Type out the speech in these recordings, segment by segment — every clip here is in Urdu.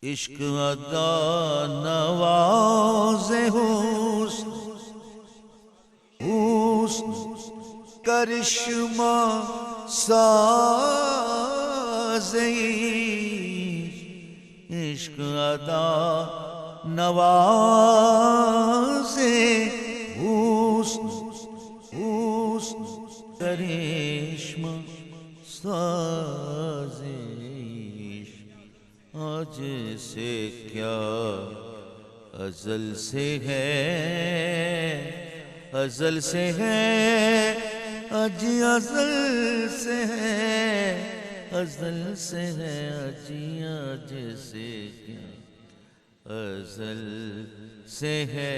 عشق ادا نواز حسن حسن کرشمہ ساز عشق ادا نواز حسن حسن کرشمہ ساز آج سے کیا ازل سے ہے ازل سے ہے اجی ازل سے ہے ازل سے ہے اجی آج سے کیا ازل سے ہے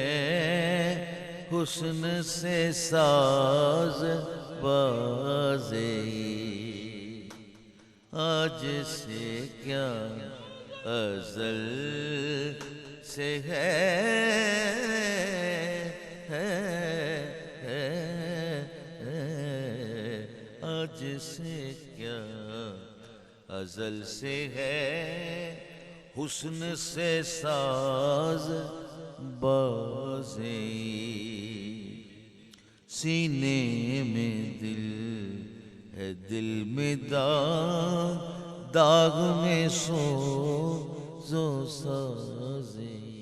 حسن سے ساز بازی آج سے کیا ازل سے ہے آج سے کیا ازل سے ہے حسن سے ساز بازی سینے میں دل ہے دل میں داغ داغ میں سوز و سازی